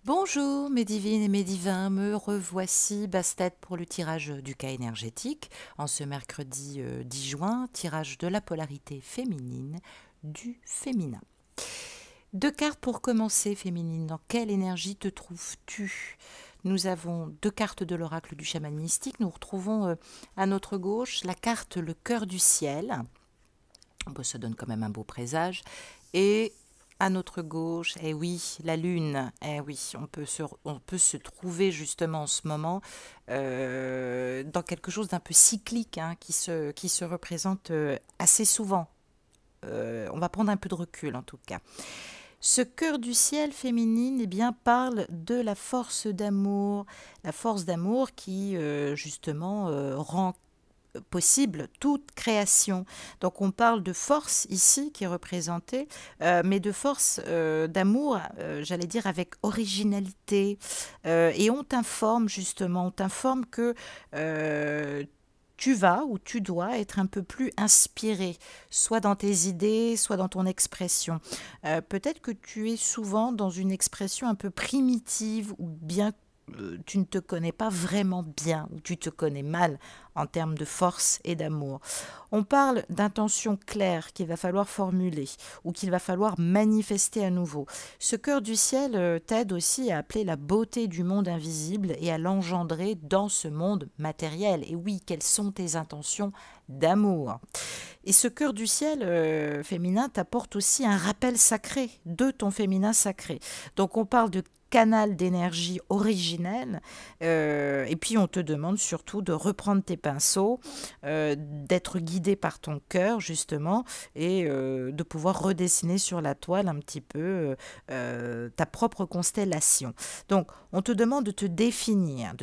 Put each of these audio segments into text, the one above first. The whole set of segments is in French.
Bonjour mes divines et mes divins, me revoici Bastet pour le tirage du cas énergétique en ce mercredi 10 juin, tirage de la polarité féminine du féminin. Deux cartes pour commencer féminine, dans quelle énergie te trouves-tu? Nous avons deux cartes de l'oracle du chaman mystique, nous retrouvons à notre gauche la carte le cœur du ciel, bon, ça donne quand même un beau présage, et à notre gauche, eh oui, la lune, eh oui, on peut se trouver justement en ce moment dans quelque chose d'un peu cyclique hein, qui se représente assez souvent. On va prendre un peu de recul en tout cas. Ce cœur du ciel féminine eh bien, parle de la force d'amour qui justement rend possible toute création. Donc on parle de force ici qui est représentée, mais de force d'amour, j'allais dire avec originalité. Et on t'informe justement, on t'informe que tu vas ou tu dois être un peu plus inspiré, soit dans tes idées, soit dans ton expression. Peut-être que tu es souvent dans une expression un peu primitive ou bien tu ne te connais pas vraiment bien ou tu te connais mal en termes de force et d'amour. On parle d'intentions claires qu'il va falloir formuler ou qu'il va falloir manifester à nouveau. Ce cœur du ciel t'aide aussi à appeler la beauté du monde invisible et à l'engendrer dans ce monde matériel. Et oui, quelles sont tes intentions d'amour? Et ce cœur du ciel féminin t'apporte aussi un rappel sacré de ton féminin sacré. Donc on parle de canal d'énergie originelle et puis on te demande surtout de reprendre tes pinceaux, d'être guidé par ton cœur justement et de pouvoir redessiner sur la toile un petit peu ta propre constellation. Donc on te demande de te définir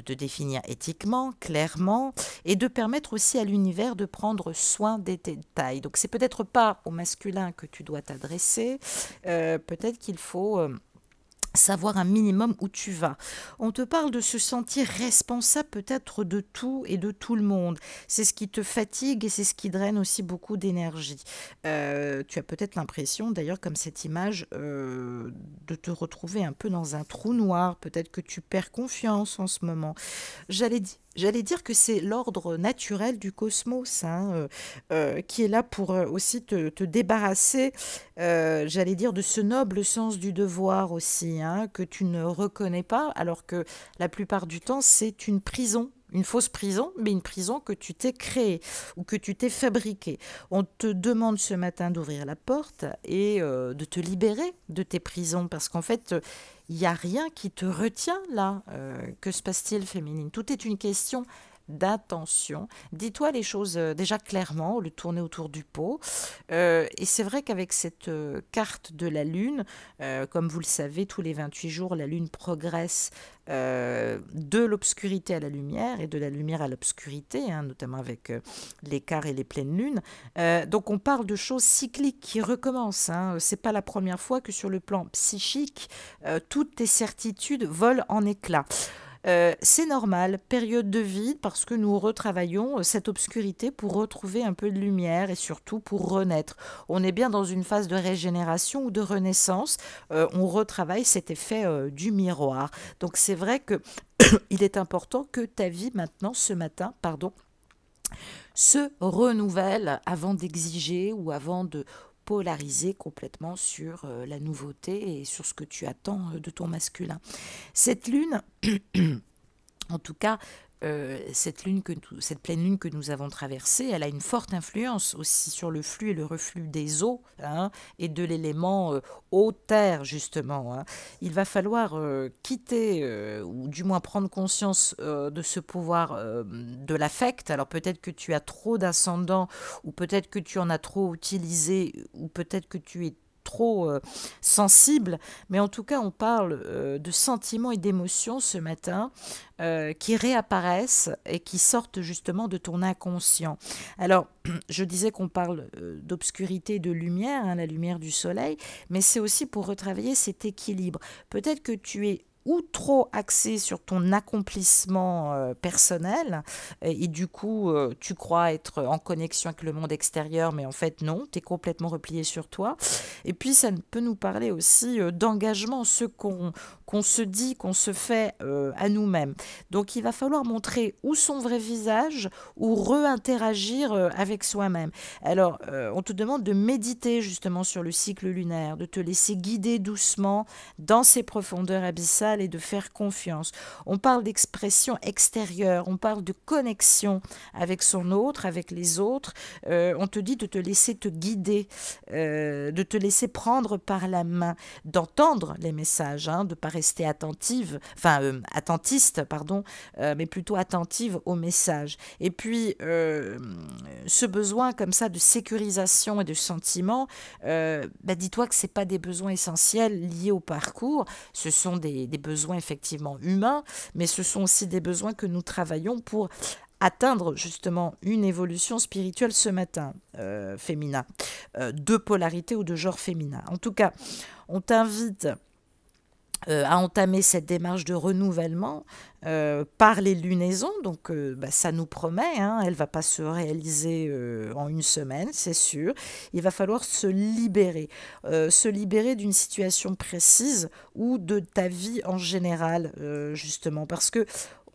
éthiquement, clairement et de permettre aussi à l'univers de prendre soin des détails. Donc c'est peut-être pas au masculin que tu dois t'adresser, peut-être qu'il faut savoir un minimum où tu vas. On te parle de se sentir responsable peut-être de tout et de tout le monde. C'est ce qui te fatigue et c'est ce qui draine aussi beaucoup d'énergie. Tu as peut-être l'impression, d'ailleurs comme cette image, de te retrouver un peu dans un trou noir. Peut-être que tu perds confiance en ce moment. J'allais dire que c'est l'ordre naturel du cosmos hein, qui est là pour aussi te débarrasser, j'allais dire, de ce noble sens du devoir aussi, hein, que tu ne reconnais pas, alors que la plupart du temps, c'est une prison. Une fausse prison, mais une prison que tu t'es créée ou que tu t'es fabriquée. On te demande ce matin d'ouvrir la porte et de te libérer de tes prisons parce qu'en fait, il n'y a rien qui te retient là. Que se passe-t-il, féminine? Tout est une question d'intention. Dis-toi les choses déjà clairement, au lieu de tourner autour du pot. Et c'est vrai qu'avec cette carte de la Lune, comme vous le savez, tous les 28 jours, la Lune progresse de l'obscurité à la lumière et de la lumière à l'obscurité, hein, notamment avec les quarts et les pleines lunes. Donc on parle de choses cycliques qui recommencent. Hein. C'est pas la première fois que sur le plan psychique, toutes tes certitudes volent en éclats. C'est normal, période de vide, parce que nous retravaillons cette obscurité pour retrouver un peu de lumière et surtout pour renaître. On est bien dans une phase de régénération ou de renaissance. On retravaille cet effet du miroir. Donc c'est vrai que il est important que ta vie maintenant, ce matin, pardon, se renouvelle avant d'exiger ou avant de polariser complètement sur la nouveauté et sur ce que tu attends de ton masculin. Cette lune, en tout cas, cette pleine lune que nous avons traversée, elle a une forte influence aussi sur le flux et le reflux des eaux hein, et de l'élément eau-terre, justement. Hein. Il va falloir quitter, ou du moins prendre conscience de ce pouvoir de l'affect. Alors peut-être que tu as trop d'ascendant, ou peut-être que tu en as trop utilisé, ou peut-être que tu es trop sensible, mais en tout cas on parle de sentiments et d'émotions ce matin qui réapparaissent et qui sortent justement de ton inconscient. Alors je disais qu'on parle d'obscurité, de lumière, hein, la lumière du soleil, mais c'est aussi pour retravailler cet équilibre. Peut-être que tu es ou trop axé sur ton accomplissement personnel, et du coup, tu crois être en connexion avec le monde extérieur, mais en fait non, tu es complètement replié sur toi. Et puis ça peut nous parler aussi d'engagement, ce qu'on se dit, qu'on se fait à nous-mêmes. Donc il va falloir montrer ou son vrai visage ou re-interagir avec soi-même. Alors on te demande de méditer justement sur le cycle lunaire, de te laisser guider doucement dans ces profondeurs abyssales et de faire confiance. On parle d'expression extérieure, on parle de connexion avec son autre, avec les autres. On te dit de te laisser te guider, de te laisser prendre par la main, d'entendre les messages, de ne pas rester attentiste, pardon, mais plutôt attentive aux messages. Et puis, ce besoin comme ça de sécurisation et de sentiment, dis-toi que ce n'est pas des besoins essentiels liés au parcours, ce sont des besoins effectivement humains, mais ce sont aussi des besoins que nous travaillons pour atteindre justement une évolution spirituelle ce matin, féminin, de polarité ou de genre féminin. En tout cas, on t'invite à entamer cette démarche de renouvellement par les lunaisons. Donc ça nous promet, elle ne va pas se réaliser en une semaine, c'est sûr. Il va falloir se libérer d'une situation précise ou de ta vie en général, justement, parce que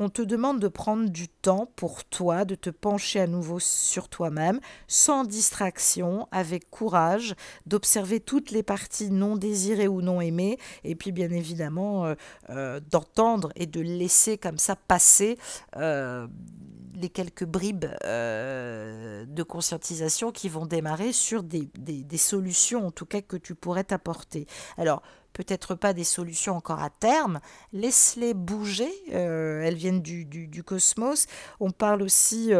on te demande de prendre du temps pour toi, de te pencher à nouveau sur toi-même, sans distraction, avec courage, d'observer toutes les parties non désirées ou non aimées, et puis bien évidemment d'entendre et de laisser comme ça passer les quelques bribes de conscientisation qui vont démarrer sur des solutions, en tout cas, que tu pourrais t'apporter. Alors, peut-être pas des solutions encore à terme, laisse-les bouger, elles viennent du cosmos. On parle aussi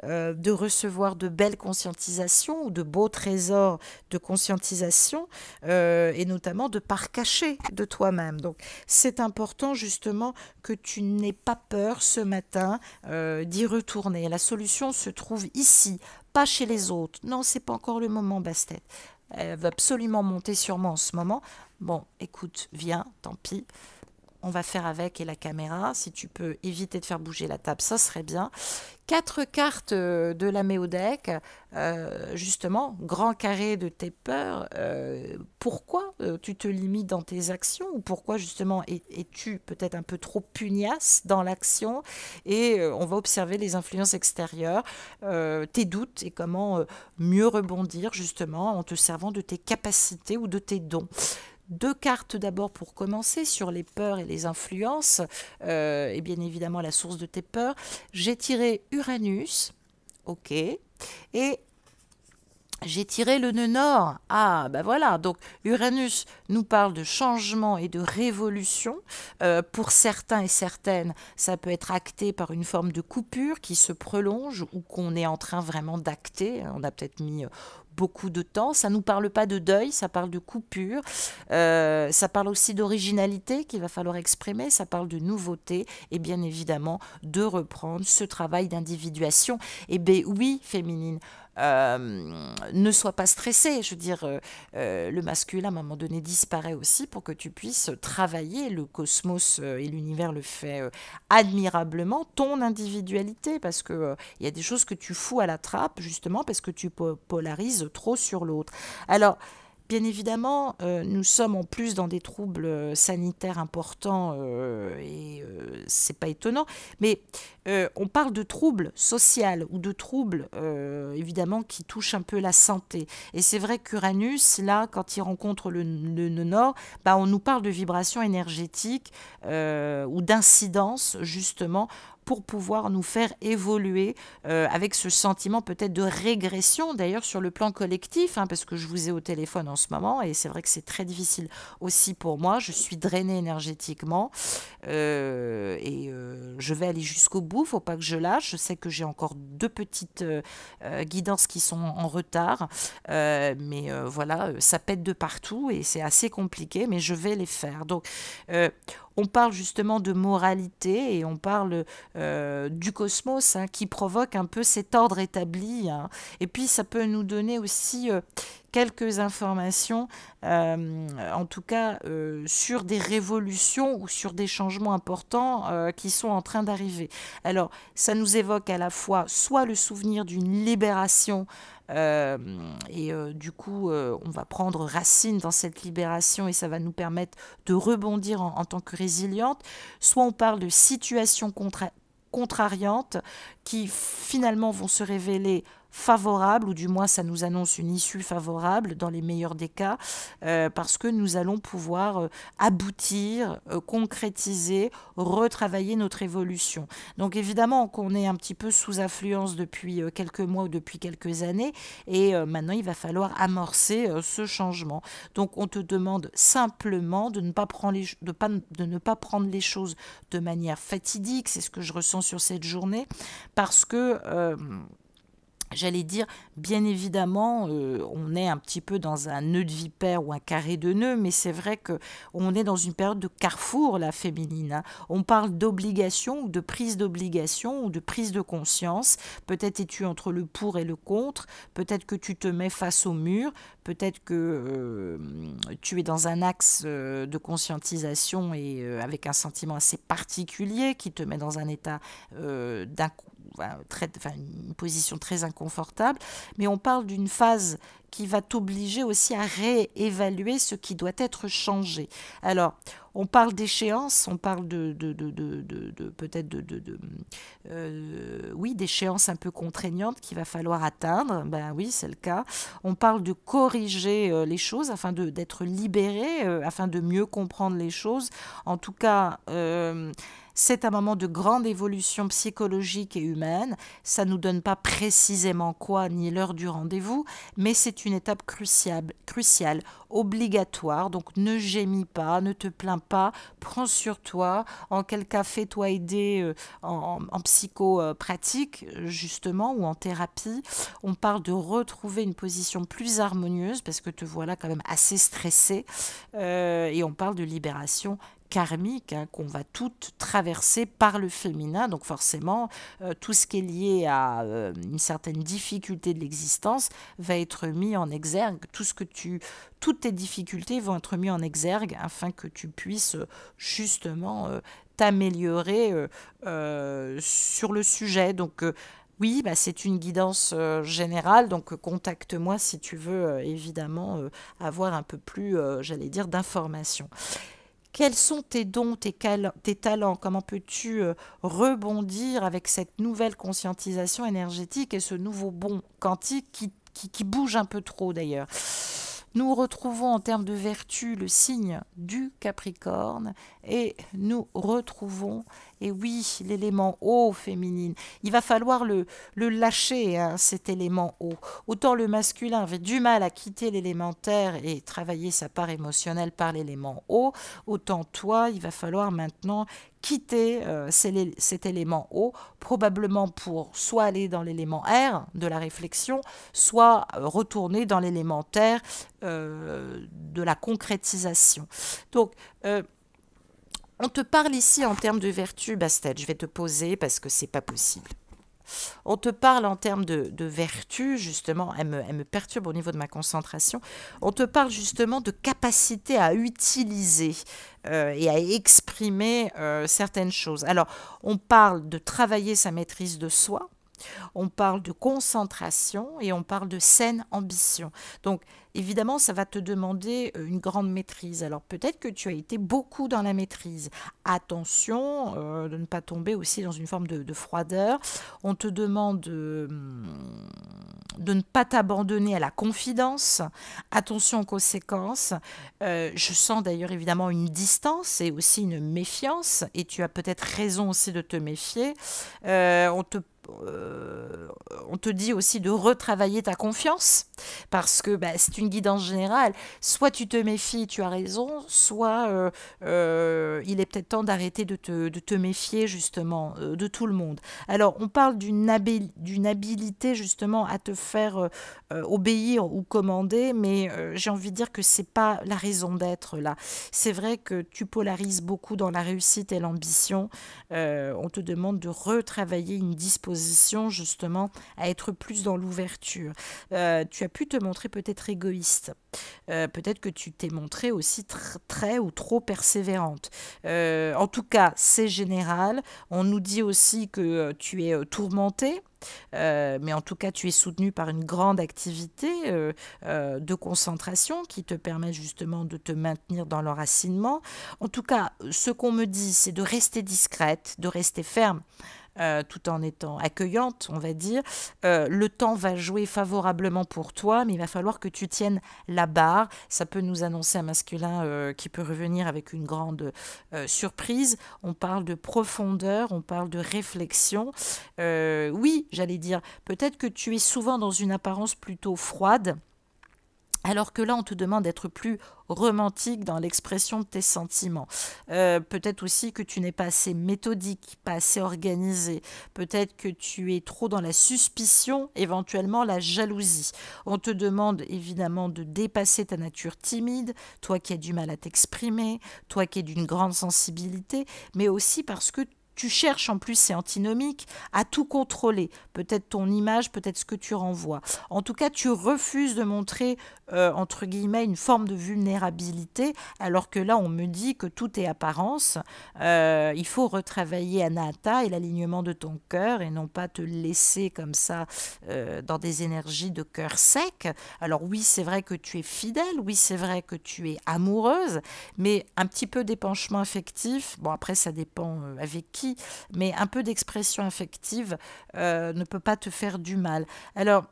de recevoir de belles conscientisations ou de beaux trésors de conscientisation, et notamment de part cachée de toi-même. Donc c'est important justement que tu n'aies pas peur ce matin d'y retourner. La solution se trouve ici, pas chez les autres. Non, c'est pas encore le moment, Bastet. Elle va absolument monter sur moi en ce moment. Bon, écoute, viens, tant pis. On va faire avec, et la caméra, si tu peux éviter de faire bouger la table, ça serait bien. 4 cartes de la Méodec, justement, grand carré de tes peurs. Pourquoi tu te limites dans tes actions, ou pourquoi justement es-tu peut-être un peu trop pugnace dans l'action, et on va observer les influences extérieures, tes doutes et comment mieux rebondir justement en te servant de tes capacités ou de tes dons. 2 cartes d'abord pour commencer sur les peurs et les influences, et bien évidemment la source de tes peurs. J'ai tiré Uranus, ok, et j'ai tiré le nœud nord. Ah, ben voilà, donc Uranus nous parle de changement et de révolution. Pour certains et certaines, ça peut être acté par une forme de coupure qui se prolonge ou qu'on est en train vraiment d'acter. On a peut-être mis beaucoup de temps. Ça ne nous parle pas de deuil, ça parle de coupure. Ça parle aussi d'originalité qu'il va falloir exprimer. Ça parle de nouveauté et bien évidemment de reprendre ce travail d'individuation. Et bien oui, féminine, ne sois pas stressée. Je veux dire, le masculin, à un moment donné, disparaît aussi pour que tu puisses travailler. Le cosmos et l'univers le fait admirablement, ton individualité, parce que il y a des choses que tu fous à la trappe, justement, parce que tu polarises trop sur l'autre. Alors, bien évidemment, nous sommes en plus dans des troubles sanitaires importants, et c'est pas étonnant, mais on parle de troubles sociaux ou de troubles évidemment qui touchent un peu la santé. Et c'est vrai qu'Uranus, là, quand il rencontre le nœud nord, on nous parle de vibrations énergétiques ou d'incidence justement pour pouvoir nous faire évoluer avec ce sentiment peut-être de régression, d'ailleurs sur le plan collectif, parce que je vous ai au téléphone en ce moment, et c'est vrai que c'est très difficile aussi pour moi, je suis drainée énergétiquement, et je vais aller jusqu'au bout, faut pas que je lâche, je sais que j'ai encore 2 petites guidances qui sont en retard, mais voilà, ça pète de partout, et c'est assez compliqué, mais je vais les faire. Donc, on parle justement de moralité et on parle du cosmos qui provoque un peu cet ordre établi. Et puis ça peut nous donner aussi quelques informations, en tout cas sur des révolutions ou sur des changements importants qui sont en train d'arriver. Alors, ça nous évoque à la fois soit le souvenir d'une libération, du coup, on va prendre racine dans cette libération et ça va nous permettre de rebondir en tant que résiliente, soit on parle de situations contrariantes qui finalement vont se révéler favorables, ou du moins ça nous annonce une issue favorable dans les meilleurs des cas, parce que nous allons pouvoir aboutir, concrétiser, retravailler notre évolution. Donc évidemment qu'on est un petit peu sous influence depuis quelques mois ou depuis quelques années, et maintenant il va falloir amorcer ce changement. Donc on te demande simplement de ne pas prendre de ne pas prendre les choses de manière fatidique, c'est ce que je ressens sur cette journée, parce que j'allais dire, bien évidemment, on est un petit peu dans un nœud de vipère ou un carré de nœuds, mais c'est vrai qu'on est dans une période de carrefour, la féminine, hein. On parle d'obligation, ou de prise d'obligation, ou de prise de conscience. Peut-être es-tu entre le pour et le contre, peut-être que tu te mets face au mur, peut-être que tu es dans un axe de conscientisation et avec un sentiment assez particulier qui te met dans un état une position très inconfortable, mais on parle d'une phase qui va t'obliger aussi à réévaluer ce qui doit être changé. Alors, on parle d'échéance, on parle peut-être oui, d'échéances un peu contraignantes qu'il va falloir atteindre. Ben oui, c'est le cas. On parle de corriger les choses afin d'être libéré, afin de mieux comprendre les choses. En tout cas, c'est un moment de grande évolution psychologique et humaine. Ça ne nous donne pas précisément quoi ni l'heure du rendez-vous, mais c'est une étape cruciale, obligatoire. Donc ne gémis pas, ne te plains pas, prends sur toi. En quel cas fais-toi aider en psychopratique justement, ou en thérapie. On parle de retrouver une position plus harmonieuse parce que te voilà quand même assez stressé, et on parle de libération karmique, hein, qu'on va toutes traverser par le féminin. Donc forcément, tout ce qui est lié à une certaine difficulté de l'existence va être mis en exergue. Toutes tes difficultés vont être mises en exergue afin que tu puisses justement t'améliorer sur le sujet. Donc oui, bah, c'est une guidance générale, donc contacte-moi si tu veux évidemment avoir un peu plus, j'allais dire, d'informations. Quels sont tes dons, tes talents? Comment peux-tu rebondir avec cette nouvelle conscientisation énergétique et ce nouveau bond quantique qui bouge un peu trop d'ailleurs? Nous retrouvons en termes de vertu le signe du Capricorne et nous retrouvons, et oui, l'élément eau féminine. Il va falloir le lâcher, hein, cet élément eau. Autant le masculin avait du mal à quitter l'élémentaire et travailler sa part émotionnelle par l'élément eau, autant toi, il va falloir maintenant quitter cet élément eau, probablement pour soit aller dans l'élément air de la réflexion, soit retourner dans l'élémentaire de la concrétisation. Donc, on te parle ici en termes de vertu, Bastet, je vais te poser parce que c'est pas possible. On te parle en termes de vertu, justement, elle me perturbe au niveau de ma concentration, on te parle justement de capacité à utiliser et à exprimer certaines choses. Alors, on parle de travailler sa maîtrise de soi, on parle de concentration et on parle de saine ambition. Donc, évidemment, ça va te demander une grande maîtrise. Alors, peut-être que tu as été beaucoup dans la maîtrise. Attention de ne pas tomber aussi dans une forme de froideur. On te demande de ne pas t'abandonner à la confidence. Attention aux conséquences. Je sens d'ailleurs évidemment une distance et aussi une méfiance. Et tu as peut-être raison aussi de te méfier. On te dit aussi de retravailler ta confiance parce que c'est une guidance générale. Soit tu te méfies, tu as raison, soit il est peut-être temps d'arrêter de te méfier justement de tout le monde. Alors on parle d'une habilité justement à te faire obéir ou commander, mais j'ai envie de dire que c'est pas la raison d'être là. C'est vrai que tu polarises beaucoup dans la réussite et l'ambition. On te demande de retravailler une disposition justement à être plus dans l'ouverture. Tu as pu te montrer peut-être égoïste. Peut-être que tu t'es montrée aussi très ou trop persévérante. En tout cas, c'est général. On nous dit aussi que tu es tourmentée. Mais en tout cas, tu es soutenu par une grande activité de concentration qui te permet justement de te maintenir dans l'enracinement. En tout cas, ce qu'on me dit, c'est de rester discrète, de rester ferme. Tout en étant accueillante, on va dire. Le temps va jouer favorablement pour toi, mais il va falloir que tu tiennes la barre. Ça peut nous annoncer un masculin qui peut revenir avec une grande surprise. On parle de profondeur, on parle de réflexion. Oui, j'allais dire, peut-être que tu es souvent dans une apparence plutôt froide, alors que là, on te demande d'être plus romantique dans l'expression de tes sentiments. Peut-être aussi que tu n'es pas assez méthodique, pas assez organisé. Peut-être que tu es trop dans la suspicion, éventuellement la jalousie. On te demande évidemment de dépasser ta nature timide, toi qui as du mal à t'exprimer, toi qui es d'une grande sensibilité, mais aussi parce que tu cherches, en plus c'est antinomique, à tout contrôler. Peut-être ton image, peut-être ce que tu renvoies. En tout cas, tu refuses de montrer, entre guillemets, une forme de vulnérabilité, alors que là, on me dit que tout est apparence. Il faut retravailler Anahata et l'alignement de ton cœur et non pas te laisser comme ça dans des énergies de cœur sec. Alors oui, c'est vrai que tu es fidèle, oui, c'est vrai que tu es amoureuse, mais un petit peu d'épanchement affectif, bon après ça dépend avec qui, mais un peu d'expression affective ne peut pas te faire du mal. Alors,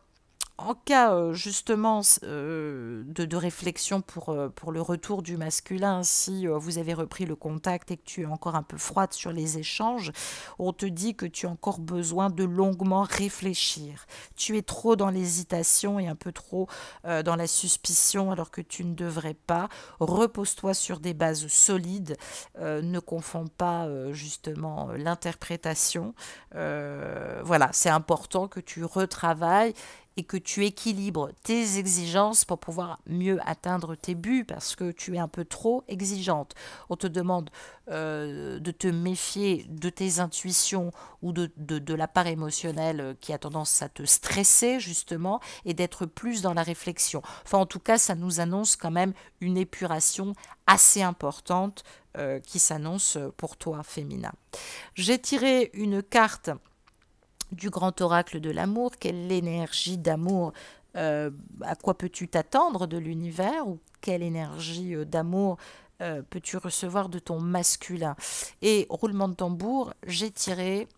en cas justement de réflexion pour le retour du masculin, si vous avez repris le contact et que tu es encore un peu froide sur les échanges, on te dit que tu as encore besoin de longuement réfléchir. Tu es trop dans l'hésitation et un peu trop dans la suspicion alors que tu ne devrais pas. Repose-toi sur des bases solides, ne confonds pas justement l'interprétation. Voilà, c'est important que tu retravailles et que tu équilibres tes exigences pour pouvoir mieux atteindre tes buts parce que tu es un peu trop exigeante. On te demande de te méfier de tes intuitions ou de la part émotionnelle qui a tendance à te stresser justement et d'être plus dans la réflexion. Enfin en tout cas ça nous annonce quand même une épuration assez importante qui s'annonce pour toi féminin. J'ai tiré une carte du grand oracle de l'amour, quelle est l'énergie d'amour, à quoi peux-tu t'attendre de l'univers ou quelle énergie d'amour peux-tu recevoir de ton masculin. Et roulement de tambour, j'ai tiré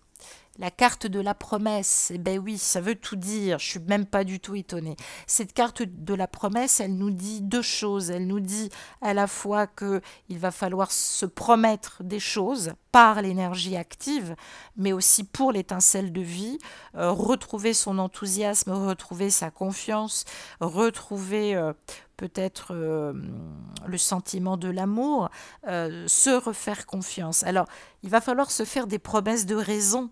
la carte de la promesse. Eh ben oui, ça veut tout dire, je suis même pas du tout étonnée. Cette carte de la promesse, elle nous dit deux choses. Elle nous dit à la fois qu'il va falloir se promettre des choses par l'énergie active, mais aussi pour l'étincelle de vie, retrouver son enthousiasme, retrouver sa confiance, retrouver peut-être le sentiment de l'amour, se refaire confiance. Alors, il va falloir se faire des promesses de raison.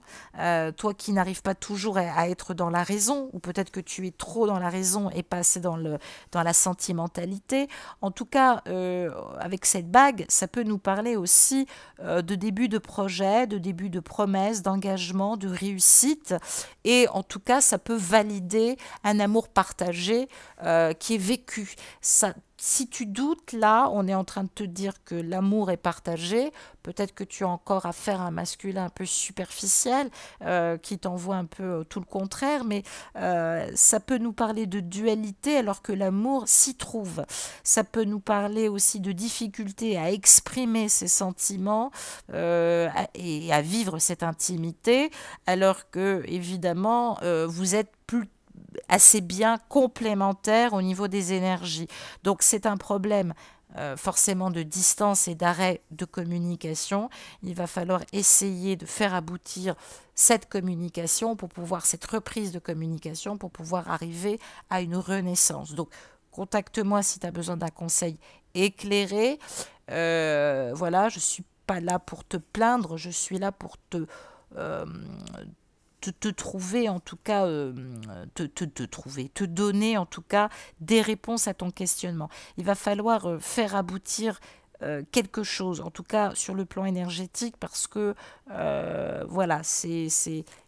Toi qui n'arrives pas toujours à être dans la raison, ou peut-être que tu es trop dans la raison et pas assez dans la sentimentalité. En tout cas, avec cette bague, ça peut nous parler aussi de début de projet, de début de promesse, d'engagement, de réussite. Et en tout cas, ça peut valider un amour partagé qui est vécu. Ça, si tu doutes, là, on est en train de te dire que l'amour est partagé. Peut-être que tu as encore affaire à un masculin un peu superficiel qui t'envoie un peu tout le contraire, mais ça peut nous parler de dualité alors que l'amour s'y trouve. Ça peut nous parler aussi de difficulté à exprimer ses sentiments et à vivre cette intimité, alors que, évidemment, vous êtes plus assez bien complémentaires au niveau des énergies. Donc c'est un problème forcément de distance et d'arrêt de communication. Il va falloir essayer de faire aboutir cette communication pour pouvoir, cette reprise de communication pour pouvoir arriver à une renaissance. Donc contacte-moi si tu as besoin d'un conseil éclairé. Voilà, je ne suis pas là pour te plaindre, je suis là pour te trouver en tout cas, te donner en tout cas des réponses à ton questionnement. Il va falloir faire aboutir quelque chose, en tout cas sur le plan énergétique, parce que voilà,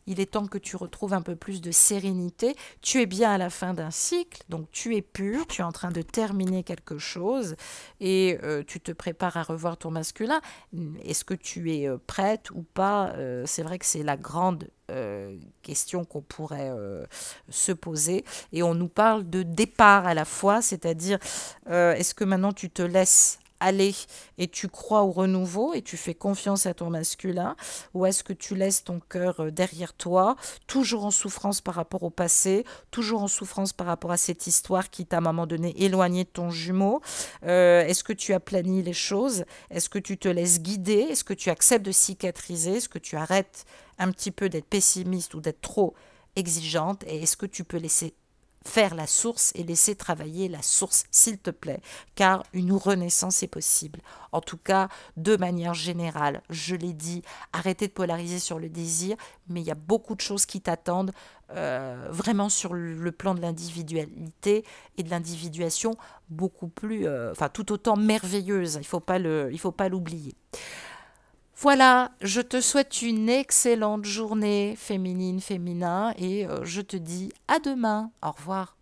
il est temps que tu retrouves un peu plus de sérénité. Tu es bien à la fin d'un cycle, donc tu es pur, tu es en train de terminer quelque chose et tu te prépares à revoir ton masculin. Est-ce que tu es prête ou pas? C'est vrai que c'est la grande question qu'on pourrait se poser. Et on nous parle de départ à la fois, c'est-à-dire est-ce que maintenant tu te laisses aller et tu crois au renouveau et tu fais confiance à ton masculin, ou est-ce que tu laisses ton cœur derrière toi, toujours en souffrance par rapport au passé, toujours en souffrance par rapport à cette histoire qui t'a à un moment donné éloigné de ton jumeau? Est-ce que tu aplanis les choses? Est-ce que tu te laisses guider? Est-ce que tu acceptes de cicatriser? Est-ce que tu arrêtes un petit peu d'être pessimiste ou d'être trop exigeante? Et est-ce que tu peux laisser faire la source et laisser travailler la source, s'il te plaît, car une renaissance est possible. En tout cas, de manière générale, je l'ai dit, arrêtez de polariser sur le désir, mais il y a beaucoup de choses qui t'attendent vraiment sur le plan de l'individualité et de l'individuation, beaucoup plus, enfin tout autant merveilleuse, il faut pas l'oublier. Voilà, je te souhaite une excellente journée féminine, féminin, et je te dis à demain. Au revoir.